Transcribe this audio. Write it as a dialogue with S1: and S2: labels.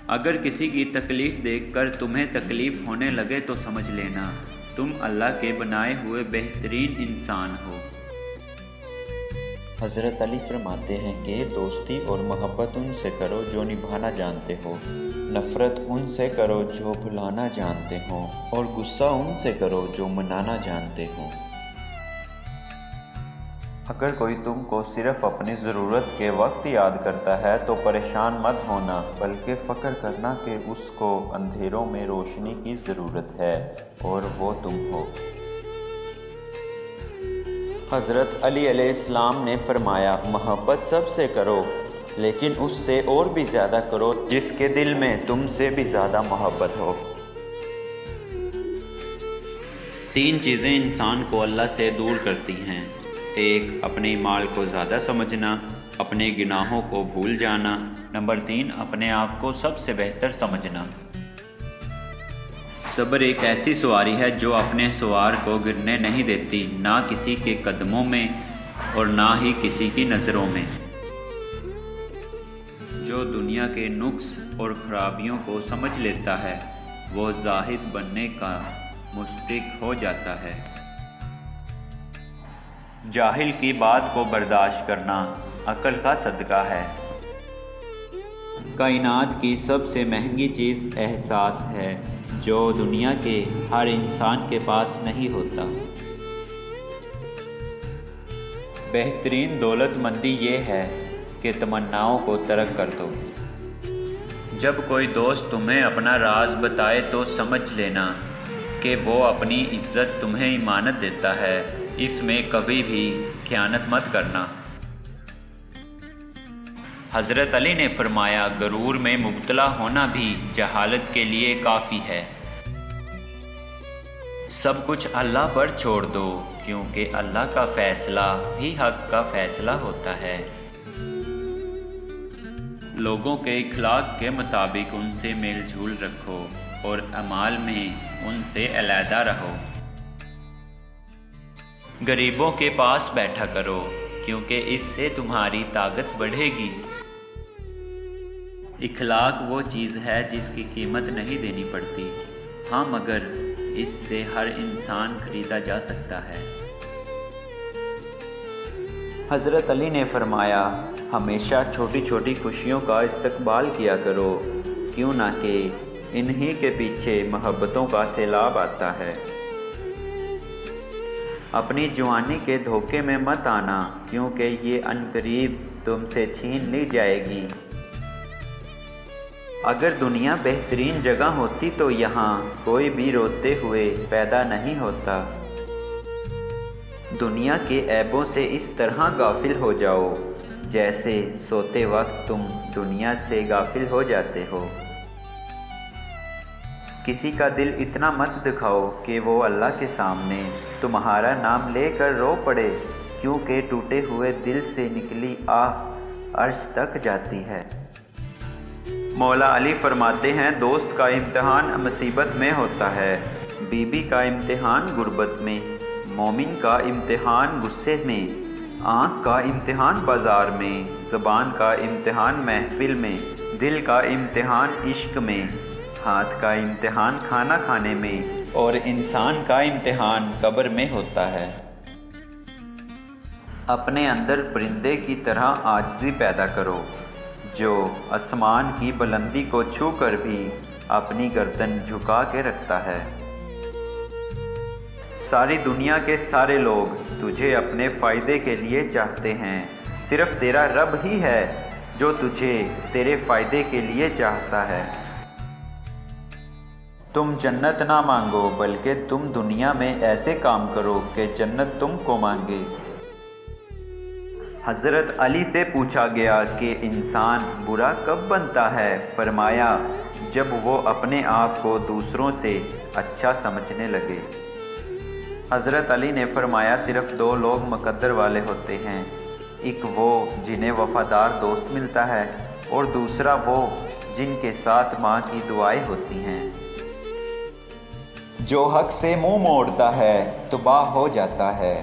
S1: اگر کسی کی تکلیف دیکھ کر تمہیں تکلیف ہونے لگے تو سمجھ لینا تم اللہ کے بنائے ہوئے بہترین انسان ہو۔
S2: حضرت علی فرماتے ہیں کہ دوستی اور محبت ان سے کرو جو نبھانا جانتے ہو، نفرت ان سے کرو جو بھلانا جانتے ہوں، اور غصہ ان سے کرو جو منانا جانتے ہوں۔ اگر کوئی تم کو صرف اپنی ضرورت کے وقت یاد کرتا ہے تو پریشان مت ہونا، بلکہ فکر کرنا کہ اس کو اندھیروں میں روشنی کی ضرورت ہے اور وہ تم ہو۔ حضرت علی علیہ السلام نے فرمایا، محبت سب سے کرو لیکن اس سے اور بھی زیادہ کرو جس کے دل میں تم سے بھی زیادہ محبت ہو۔
S1: 3 چیزیں انسان کو اللہ سے دور کرتی ہیں۔ 1 اپنے مال کو زیادہ سمجھنا، اپنے گناہوں کو بھول جانا۔ نمبر 3 اپنے آپ کو سب سے بہتر سمجھنا۔ صبر ایک ایسی سواری ہے جو اپنے سوار کو گرنے نہیں دیتی، نہ کسی کے قدموں میں اور نہ ہی کسی کی نظروں میں۔ جو دنیا کے نقص اور خرابیوں کو سمجھ لیتا ہے وہ زاہد بننے کا مستحق ہو جاتا ہے۔ جاہل کی بات کو برداشت کرنا عقل کا صدقہ ہے۔ کائنات کی سب سے مہنگی چیز احساس ہے جو دنیا کے ہر انسان کے پاس نہیں ہوتا۔ بہترین دولت مندی یہ ہے کہ تمناؤں کو ترک کر دو۔ جب کوئی دوست تمہیں اپنا راز بتائے تو سمجھ لینا کہ وہ اپنی عزت تمہیں امانت دیتا ہے، اس میں کبھی بھی خیانت مت کرنا۔ حضرت علی نے فرمایا، غرور میں مبتلا ہونا بھی جہالت کے لیے کافی ہے۔ سب کچھ اللہ پر چھوڑ دو کیونکہ اللہ کا فیصلہ ہی حق کا فیصلہ ہوتا ہے۔ لوگوں کے اخلاق کے مطابق ان سے میل جھول رکھو اور اعمال میں ان سے علیحدہ رہو۔ غریبوں کے پاس بیٹھا کرو کیونکہ اس سے تمہاری طاقت بڑھے گی۔ اخلاق وہ چیز ہے جس کی قیمت نہیں دینی پڑتی، ہاں مگر اس سے ہر انسان خریدا جا سکتا ہے۔
S2: حضرت علی نے فرمایا، ہمیشہ چھوٹی چھوٹی خوشیوں کا استقبال کیا کرو، کیوں نہ کہ انہی کے پیچھے محبتوں کا سیلاب آتا ہے۔ اپنی جوانی کے دھوکے میں مت آنا کیونکہ یہ عنقریب تم سے چھین لی جائے گی۔ اگر دنیا بہترین جگہ ہوتی تو یہاں کوئی بھی روتے ہوئے پیدا نہیں ہوتا۔ دنیا کے عیبوں سے اس طرح غافل ہو جاؤ جیسے سوتے وقت تم دنیا سے غافل ہو جاتے ہو۔ کسی کا دل اتنا مت دکھاؤ کہ وہ اللہ کے سامنے تمہارا نام لے کر رو پڑے، کیونکہ ٹوٹے ہوئے دل سے نکلی آہ عرش تک جاتی ہے۔ مولا علی فرماتے ہیں، دوست کا امتحان مصیبت میں ہوتا ہے، بیوی کا امتحان غربت میں، مومن کا امتحان غصے میں، آنکھ کا امتحان بازار میں، زبان کا امتحان محفل میں، دل کا امتحان عشق میں، ہاتھ کا امتحان کھانا کھانے میں، اور انسان کا امتحان قبر میں ہوتا ہے۔ اپنے اندر پرندے کی طرح عاجزی پیدا کرو جو آسمان کی بلندی کو چھو کر بھی اپنی گردن جھکا کے رکھتا ہے۔ ساری دنیا کے سارے لوگ تجھے اپنے فائدے کے لیے چاہتے ہیں، صرف تیرا رب ہی ہے جو تجھے تیرے فائدے کے لیے چاہتا ہے۔ تم جنت نہ مانگو بلکہ تم دنیا میں ایسے کام کرو کہ جنت تم کو مانگے۔ حضرت علی سے پوچھا گیا کہ انسان برا کب بنتا ہے؟ فرمایا، جب وہ اپنے آپ کو دوسروں سے اچھا سمجھنے لگے۔ حضرت علی نے فرمایا، صرف 2 لوگ مقدر والے ہوتے ہیں، ایک وہ جنہیں وفادار دوست ملتا ہے اور دوسرا وہ جن کے ساتھ ماں کی دعائیں ہوتی ہیں۔ جو حق سے منہ موڑتا ہے تباہ ہو جاتا ہے۔